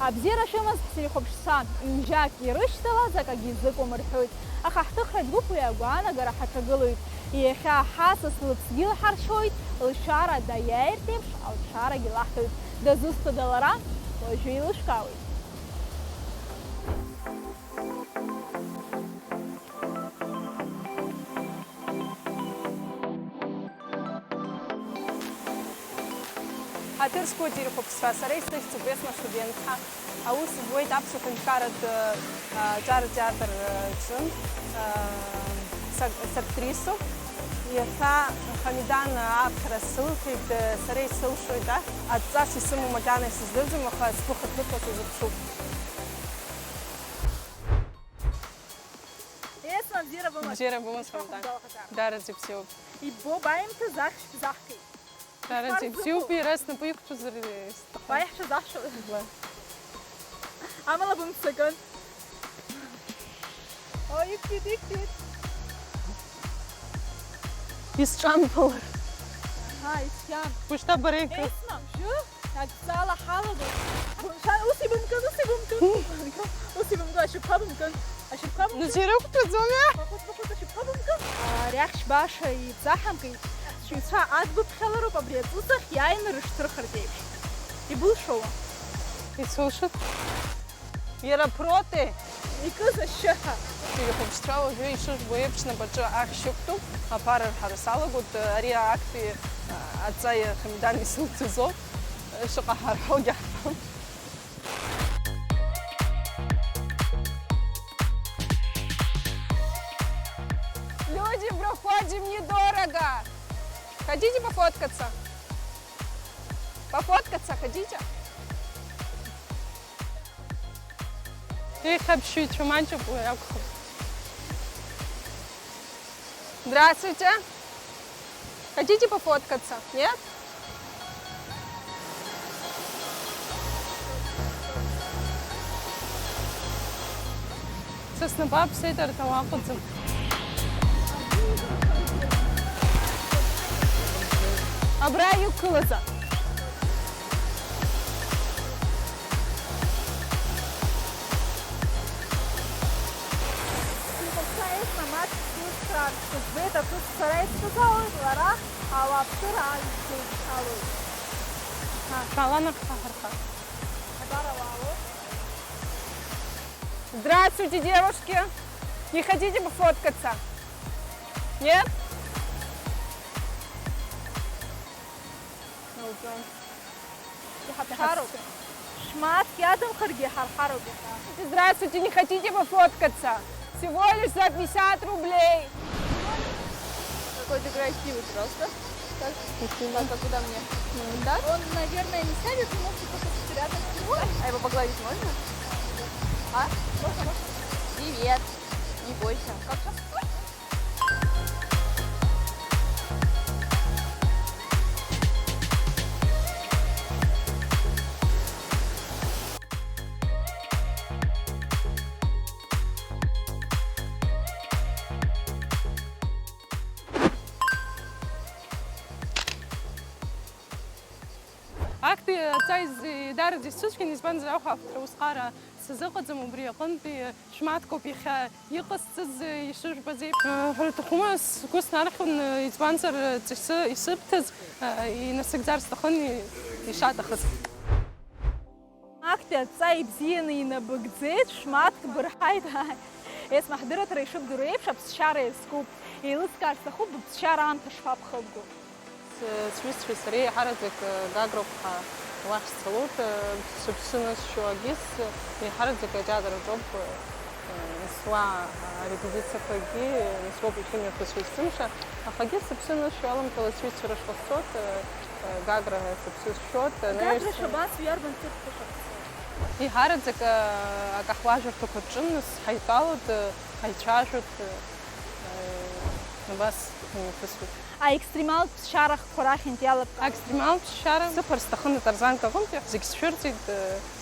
Абзиара шымаз ҳзирихәаԥшцәан, ҩнжьак ирышьҭалаз акагьы изыкәымырҳәоит. Аха ҳҭыхратә гәыԥи агәаанагара ҳаҿагылоит. Иахьа ҳасас лыԥсгьы лҳаршьоит, лшара даиааиртә еиԥш алшарагьы лаҳҭоит. Дазусҭада лара, уажәы еилышәкаауеит. Ҳаҭыр зқәу ҳзирихәаԥшцәа, сара исыхьӡуп Есма Шубенҭа. Аус збоит аԥсуа ҳәынҭқарратә ҿар-театр сактрисуп. Иахьа Ҳамидан аԥхьара сылҭеит, сара исылшоит, адҵас исымоу макьана исыздырӡом, аха сгәы хыҭнықәла сазыԥшуп. Есма, бзиара бымаз. Бзиара бымаз, Ҳамидан. Дараӡа бзиоуп. Иббоуп аимҭа захьшь бзаҳкит. Дараӡа бзиоуп, иара снапы иқәҿызар сҭахым. Баиҳәшьа заҳшоит. Амала бымццакын. Ой, иқәтит. Исҿамԥалар. Исиан. Ушьҭа бара икы. Есма, бжьы, акзала ҳалагоит. Ус ибымкын. Ашьапқәа бымкын. Ну сирықәтәаӡоме? Бахәыц, ашьапқәа бымкын. Ариахьшь баша ибзаҳамкит. Сҩцәа адбыԥхьалароуп абри аҵысахь иааины рышьҭырхырц еиԥш. Ибылшоуа? Исылшоит. Иара проти. Икыз ашьшьыҳәа. Ҳзирихәаԥшцәа уажәы ишыжәбо еиԥш напаҿы ахьшь ықәтәоуп, аԥара рҳара салагоит, ари актәи адҵа Ҳамидан исылҭазоуп, шаҟа ҳарҳәогьы ҳҳәом. Люди, проходим недорого. Хотите пофоткаться? Пофоткаться хотите? Ихабшуть, мальчик, Здравствуйте. Хотите пофоткаться? Нет? Соснопа псейтер талападзым. Абраю кылаза. Это тут старается сказать, лара, а вообще Шалана Хахарха. Здравствуйте, девушки. Не хотите пофоткаться? Нет? Здравствуйте, не хотите пофоткаться? Всего лишь за 50 рублей. Какой-то красивый просто. Так, спасибо. А куда мне? Да? Он, наверное, не сядет, но может просто рядом с него. А его погладить можно? А? Можно. Привет. Не бойся. Как сейчас? Актәи адҵа идараӡа исыцәгьан, избанзар ахәаахәҭра усҟара сазыҟаӡам, убри аҟынтәи шмаҭкоуп иахьа иҟасҵаз ишыжәбаз еиԥш. Ҳәара аҭахума, сгәы снархьуан, избанзар исыбҭаз инасыгӡар сҭахын ишаҭахыз. Актәи адҵа ибзианы инабыгӡеит, шмаҭк бырҳаит. Есма, ҳдырраҭара ишыбдыруа еиԥш аԥсшьара иазкуп. Еилыскаар сҭахуп быԥсшьара аамҭа шԥабхыбго. Сҩызцәеи сареи ҳараӡак Гагроуп уахь сцалоит, сыԥсы нысшьо агьыс, ҳараӡак атеатр аҿоуп исуа арепетициақәагьы, исуоуп иахьымҩахыҵуа есымша, ахагьы сыԥсы нысшьо аламҭала сҩызцәа рышҟа сцоит, Гагра сыԥсы сшьоит. Гагра шабас иарбан ҭыԥқәа шаҟа? Ҳараӡак акаҳуажәырҭақәа рҿы ҳаидтәалоит, ҳаицәажәоит, абас ҳмҩаԥысуеит. Аекстремалтә ԥсшьарахқәа рахьынтә иалаԥ. Аекстремалтә ԥсшьара сыԥар сҭахын атарзанка аҟынтәи, зегь сшәырҵеит,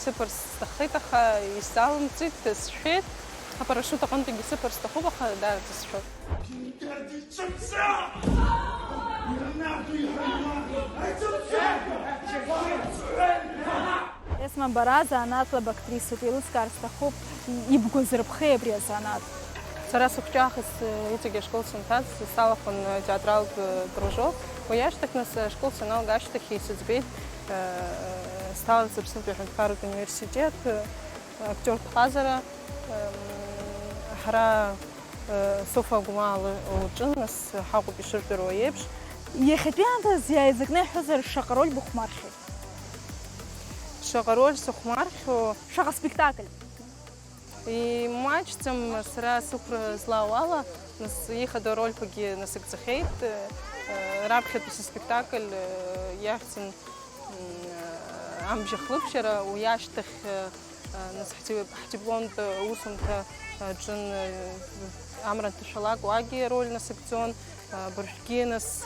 сыԥар сҭаххеит, аха исзалымҵит, сшәеит. Апарашют аҟынтәигьы сыԥар сҭахуп, аха дараӡа сшәоит. Esma bара zanatla bactrisu iluzkar stakhup ibgozrpkhe abri zanat. Сара сухчахас итиге школ синтаз салахон театрал кружок. Уяштах нас школ синал гаштах и сидбит стал собственно Харут университет актер Хазара хара Софа Гумал уджинас хагу бишурперо ебш. Ехетянта зя языкне хозер шакароль бухмарши. Шакароль сухмаршо Шага спектакль. И матчцам сара супра злауала нас ехада роль паги на секцехейт рабхет пис спектакль яхтин амжи хлыпшера уяштах нас хтиблонд усунта джин амран тушалак уаги роль на секцион боршки нас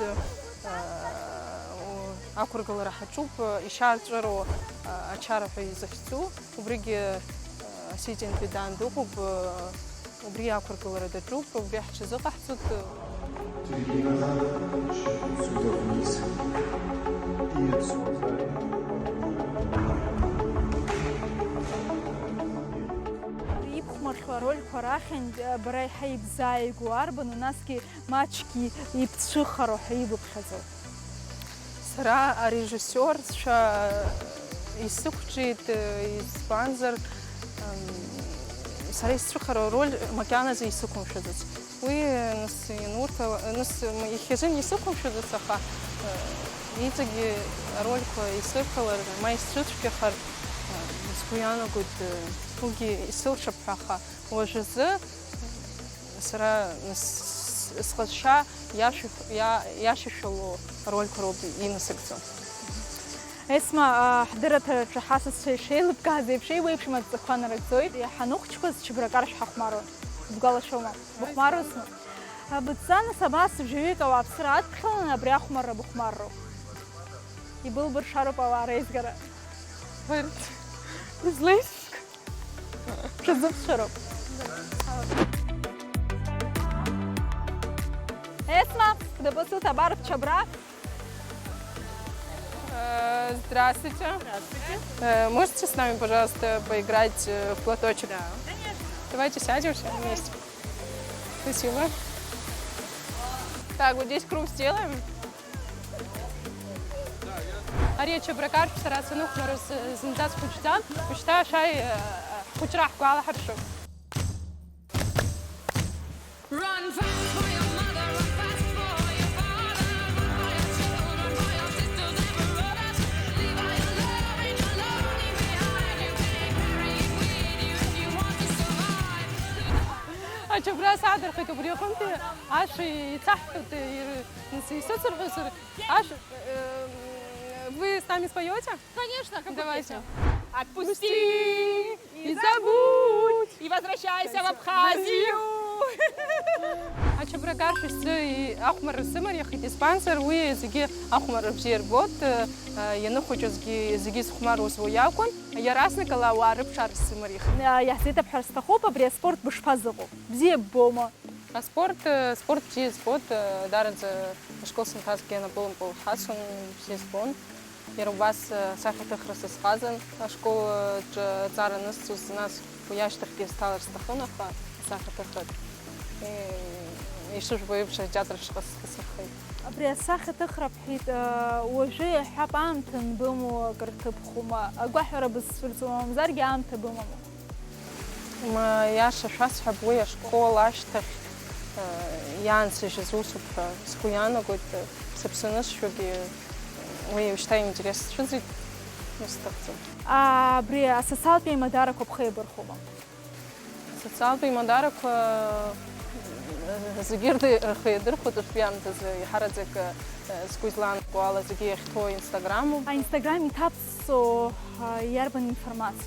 акургал рахачуп ишарджаро ачаров изахцу убриги سيجن بدان دوق وبريا كركل رد تروب وبريح شزق حسد Маршвароль Харахин брай хайб зай гуарбан у нас ки мачки и пшихаро хайб бхазо. Сара режиссер ша исухчит испанзер сара исухаро роль макяна за исуком шедет. Уи нас инурта нас ихежин исуком шедет саха. Итаги роль ко исухала майстручки хар скуяна гуд уги исурша праха. Ожезе сара схаша яшишало роль короби и на секцию. اسمع حضرت حاسس شيء لبكازي بشيء ويبش ما تخوان ركزويد يا حنوخشكوز شبركارش حخمارو بقال شوما بخمارو اسمه بتسان سباس بجويك او ابسرات بخلنا برياخ مرة بخمارو يبل برشارو بواريز غرا Варит. Злись. Что за шароб? اسمع да посыл табар чабра. Здравствуйте. Здравствуйте. Можете с нами, пожалуйста, поиграть в платочек? Да, конечно. Давайте сядем все вместе. Спасибо. Так, вот здесь круг сделаем. Ария чабракар, стараться нух на разинтаз почитан, почитаю шай почрах куала харшо. Run fast for your mother, run fast for your father, run for your children, for your sisters and brothers. Leave all your love and your lonely behind. You can't carry it with you if you want to survive. Ачабра садр хито брехонте, аши цахт несисоцер хосер. Аш вы с нами споете? Конечно, как давайте. Отпусти и забудь и возвращайся в Абхазию. Ачабрагар шисты ахмар сымар яхит испансер уи зиги ахмар бжир бот яны хочозги зиги сухмар узвоякон ярасны калауа рыбшар сымар их. Я сита бхарстахопа бре спорт бушфазыгу. Бзе бома. А спорт чи спорт дарыз школ синтазге на полом пол хасон все спон. Ерубас сахата храсас хазан школа цараныс с нас уяштах сталар стахонаха сахата храт. И что ж боюсь театр шкасахай. Бре сахата храпхит уже хапамтен бому картып хума. Агвахра бисфирцум зарги амта бому. ما ياش شاس حبويا شكولا أشتخ يانس جزوسو سكويانا قد سبسنس شو بي ويا وشتاي интересно شو زي مستقبل. بري أساسات بي مدارك وبخيبر خوما. أساسات بي مدارك زجيرد خيدر خدت بيام تز يحرزك سكويزلان قوالا زجير خطو إنستغرامو. إنستغرام يتابسو يربن إنفورماسيو.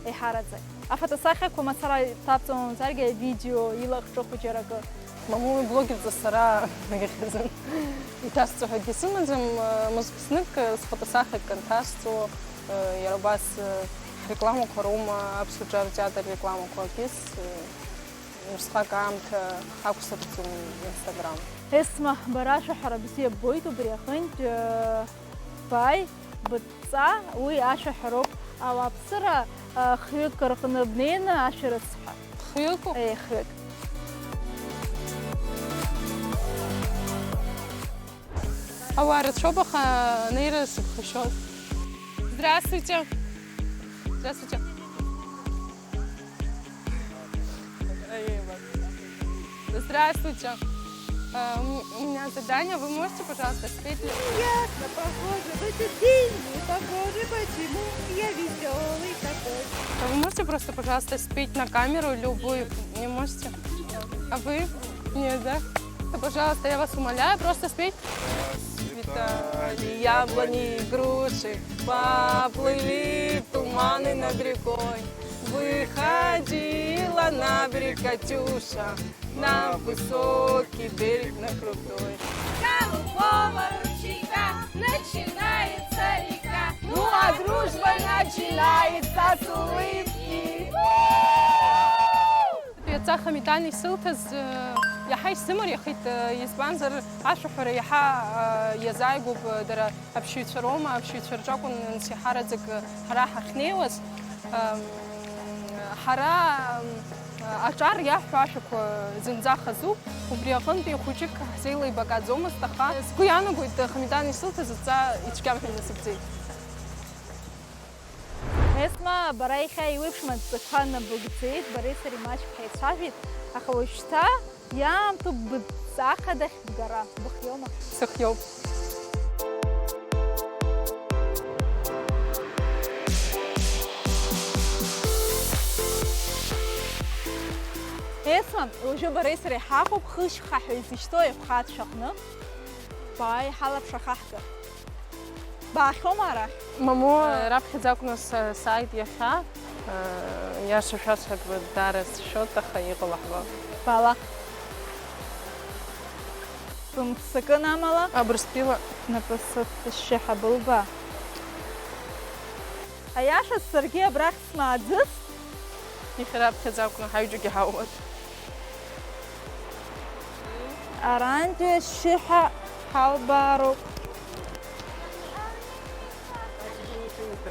يحرزك. أفتساخك ومثلا تابتون زرقة فيديو يلاق شوفو جرقة. مامو блогер за сара мегахизен. И тасто хагисим зам музыксник с фотосахак контасту ярабас рекламу корума обсуждав театр рекламу коакис мусхакамт хакусатум Инстаграм. اسمه براش حربسية بويتو بريخنج باي бытца уи ашәаҳәароуп ауааԥсыра хҩык рҟны бнеины ашәарыцҳәа. Хҩыкоуп? Хҩык. Ауаа рацәоуп, аха неира сыԥхашьоит. Здравствуйте. Здравствуйте. Здравствуйте. У меня задание. Вы можете, пожалуйста, спеть? Ясно, похоже, в этот день не похоже, почему я веселый такой. Вы можете просто, пожалуйста, спеть на камеру любую? Не можете? А вы? Нет, да? Да, пожалуйста, я вас умоляю, просто спеть. Цветали яблони и груши, поплыли туманы над рекой. Выходила на берег Катюша, на высокий берег, на крутой. Голубого ручейка начинается река. Ну а дружба начинается с улыбки. يتسا خميتاني سلطز يحاي سمر يخيت يسبانزر عشفر يحا يزايقو بدر أبشيت شروما أبشيت شرجاكون نسيحارة زك حراحة خنيوز حرا أجار يحو عشق زنزا خزو وبريقن بيخوشك حزيلي بقادزوم استخا سكويانا قويت خميتاني سلطز يتسا يتشكام حين نسبتي Есма бараиха иуеиԥшым аҵакқәа набыгӡеит, бареи сареи маҷк ҳаицәажәеит, аха уажәшьҭа иаамҭоуп быдҵа хадахь бгара. Быхиоума? Сыхиоуп. Есма, уажәы бареи сареи ҳаҟоуп хышьхаҳәа изышьҭоу аихәхаҵәҟьа аҟны. Бааи ҳалаԥш ахаҳгар. Баахьоума арахь? Мамо, раԥхьаӡа акәныс сааит иахьа, иаша шәасҳәап дара сшьоит, аха иҟало ҳбап. Баала. Бымццакын амала? Абрыскьыла. Напы сышьшьыҳәа былба. Аиаша саргьы абрахь смааӡыст? Иахьа раԥхьаӡа акәны ҳаҩџьагьы ҳауит. Арантәи ашьшьыҳәа ҳалбаароуп.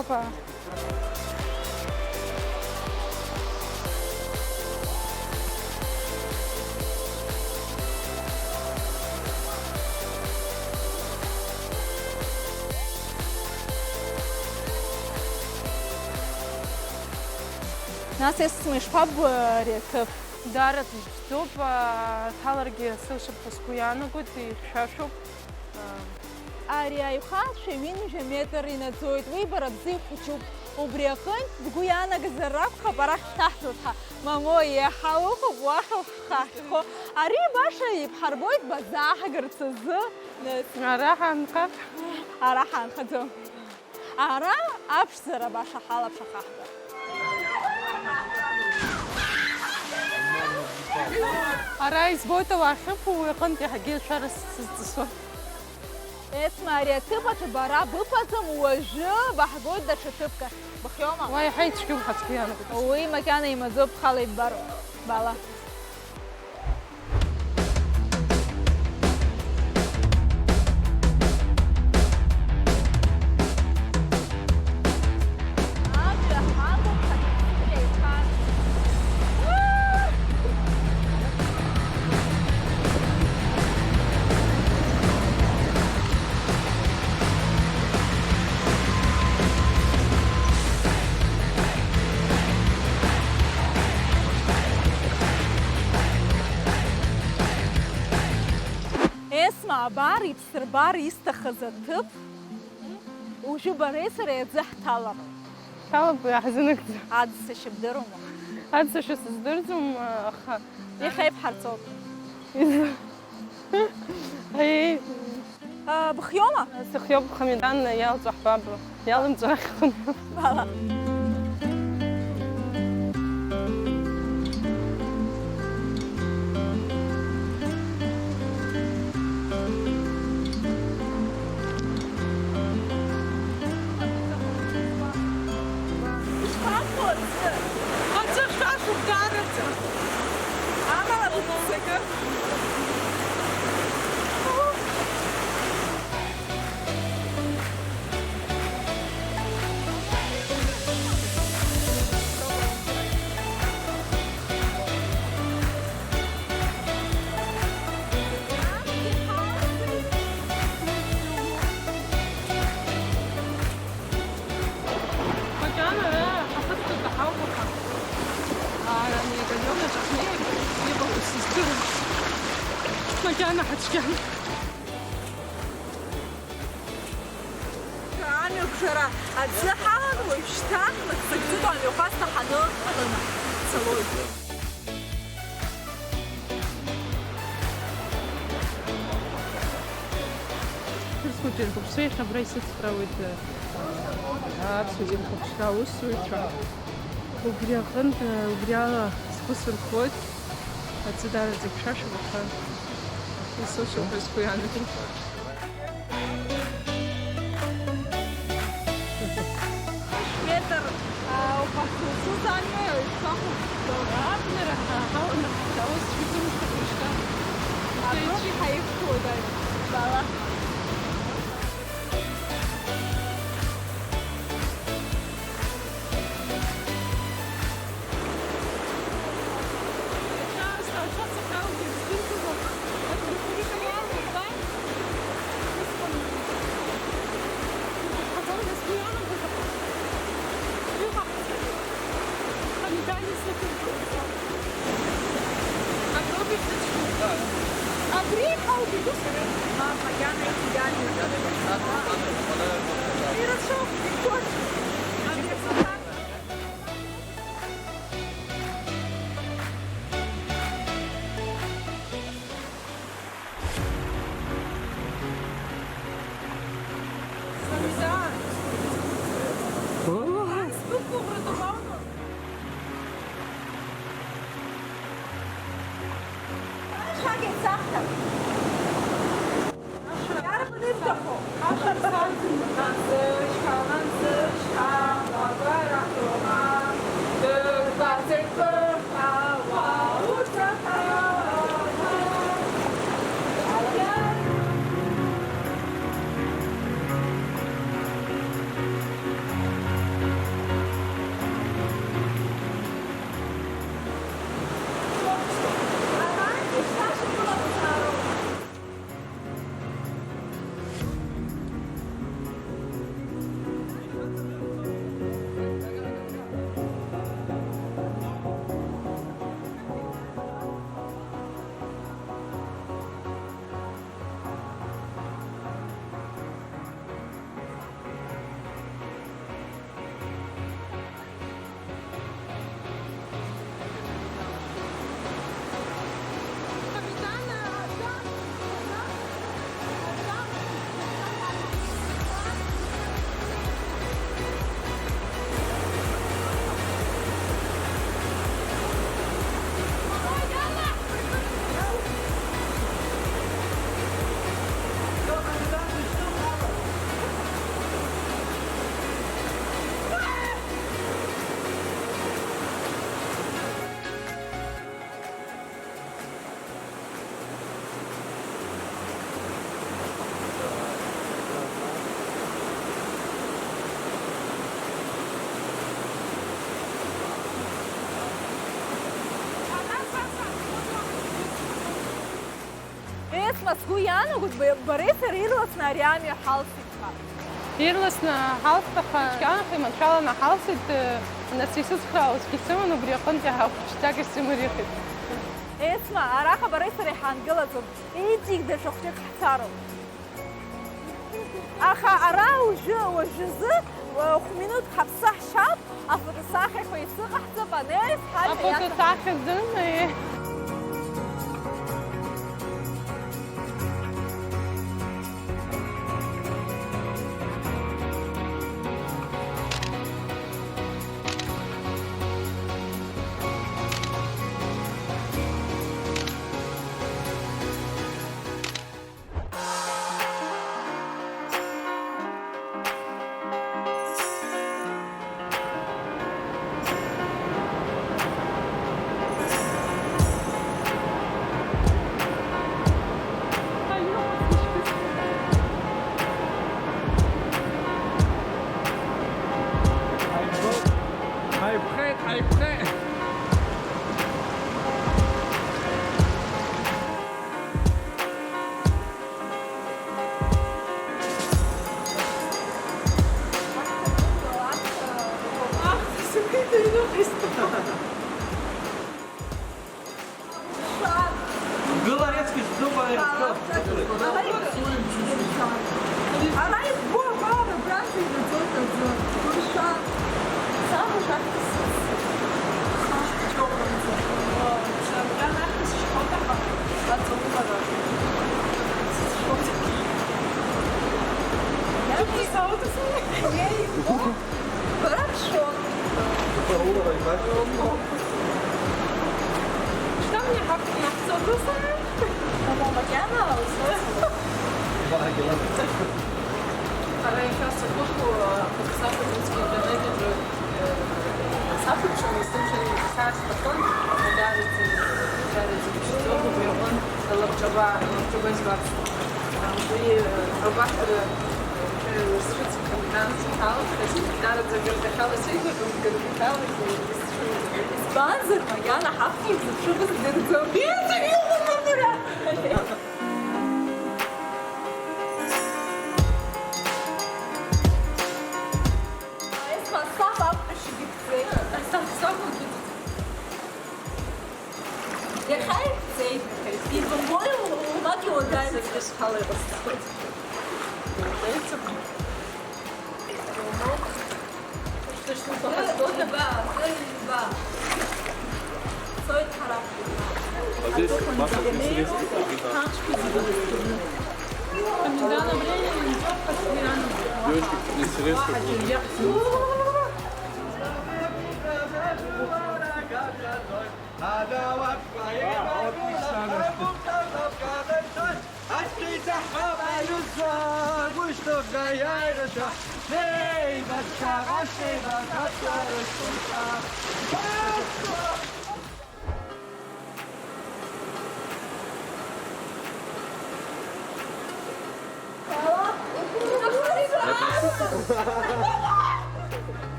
Опа. Нас есма ишԥаббари аҭыԥ? Дара ӡәӡәуп, ҭаларгьы сылшьапқәа сгәы иаанагоит, ихьшәашәоуп. Ари аихәацәа ҩынҩажәа метр инаӡоит, уи бара бзиа ихәыҷуп. Убри аҟынтә бгәы иаанагазар акәхап арахь шәҭаҳҵоит ҳа. Мамо, иаҳа ыҟоуп уахь ушәхаҳәхо. Ари баша иԥҳарбоит базааҳгарц азы. Ара ҳаанхап. Ара ҳаанхаӡом. Ара аԥшӡара баша ҳалаԥш ахаҳгар. Ара избоит ауаахьыԥ, уи аҟынтә иаҳагьы ашәара сызҵысуа. Есма, ари аҭыԥ аҿы бара быԥаӡам, уажәы баҳгоит даҽа ҭыԥк ахь. Быхиоума? Уа иаҳа ицәгьоуп ҳацәгьы иаанагоит. Уи макьана имаӡоуп, бхала иббароуп. Баала. Есма, абар иԥсырбар исҭахыз аҭыԥ, уажәы бареи сареи аӡы ҳҭалап. Ҳҭалап, иаҳзынагӡа. Аӡсашьа бдыруама? Аӡсашьа сыздырӡом, аха Иахьа ибҳарцоуп. Аиеи. Быхиоума? Сыхиоуп, Хамидан иалҵуа ҳбап, иалымҵуа ахьхәын. Баала. Аӡы хьшәашәуп дараӡа. Амала быццакы. цәгьан. Амҩақәшәара аӡы ҳалан уажәшьҭа мыццакӡыкәа амҩахәасҭа ҳаныҟаланы цалоит. Скучен хәаԥшцәа иахьабра исыцхраауеит аԥсуа хәаԥшра аусзуҩцәа. Убри аҟынтә убри ала сгәы сырхоит. Аӡы дараӡа ихьшәашәоуп, аха исылшом ҳәа сгәы иаанагом. Метр упахҭылсыз амҩа ишахәаԥшуа. Абнара ҳаус шәизымшәа хәышьҭа. Аброуп иҳаихәоит бала. Абриха убегу. Мама, я на идеальный. Хорошо, точно. Сгәы иаанагоит бареи сареи ирласны ари амҩа ҳалсит ҳәа. Ирласны ҳалсит, аха цәгьанаха иманшәаланы ҳалсит, нас исыцхраауазгьы сыман, убри аҟынтәи ҳахәшьҭак исымырихит. Есма, араҟа бареи сареи ҳаангылаӡом, иҵегь даҽа хәҷык ҳцароуп. Аха ара уажәазы хә-минуҭк ҳаԥсы ҳшьап, афотосахьақәа исыҟаҳҵап, анеис ҳажәа Афотосахьа дымаи. Голорецкий, Что мне автобуса? Она сейчас фотку показала в интернете, сапочку, и слушали, как стакан, дарится часов, и он лапчаба из варства. И рубашка сшится комбинация халат, то есть дарится гардехала сильно, гардехала, и Банзер, я на хавке, что вы сделали? Я хай цей, і по-моєму, лаки одягнути. Це ж халева стоїть. Подобається? Що ж не багато? Да. Стоит харап. А здесь масло не средство. Помидана, блин, помидана. Девочки, здесь средство.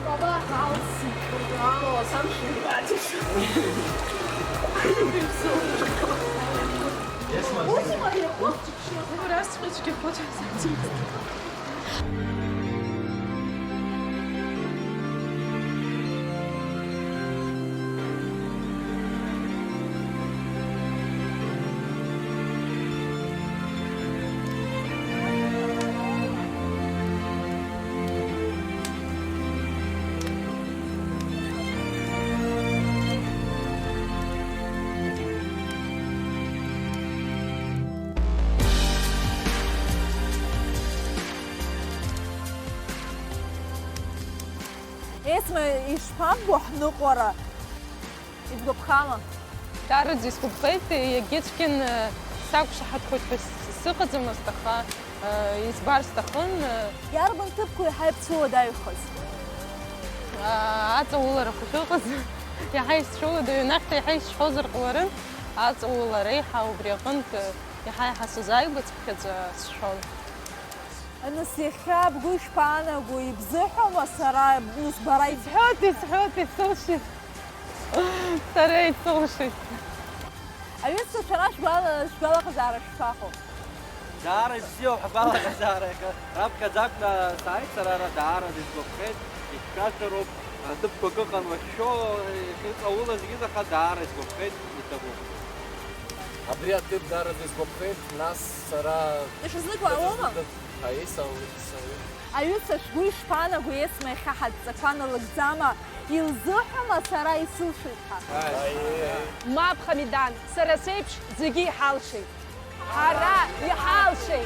Баба, хаоси. О, сам шибатишь. Очень моя кофточка. Ну, раз ручки хочешь зайти. اسم إشبام بحنقرة يبقى بخامة تعرض يسكبت يجيتكن ساق شحت خوش بس سقط مستخا يسبار استخون يا رب تبكوا يحب سوى دا يخز أتصور خشوقز يحيش شو ده نخت يحيش حزر قورن أتصور ريحة وبريقنت يحيي حسو زاي بتفكر شغل أنا سيخاب قوي شبانا قوي بزحهم وسراي بنص براي سحوتي سوشي سريت سوشي أيوة شراش شبالا خزارة شفاخو دار بزيو حبالة غزارة راب كذاكنا سايت سرارة دار ديسبوكيت يتكاثروا تبقى كوكان وشو كيف أولا زيزا خدار ديسبوكيت يتبو Абрият тип дара дископхет, нас сара... إيش زنك وعوما Хаиса, أيوة شقوي شبانا قوي اسمه خحد زكوانا لقزامة يلزحهم وسراي سوشيتها ما بخميدان سرسيبش زيجي حالشي حرا يحالشي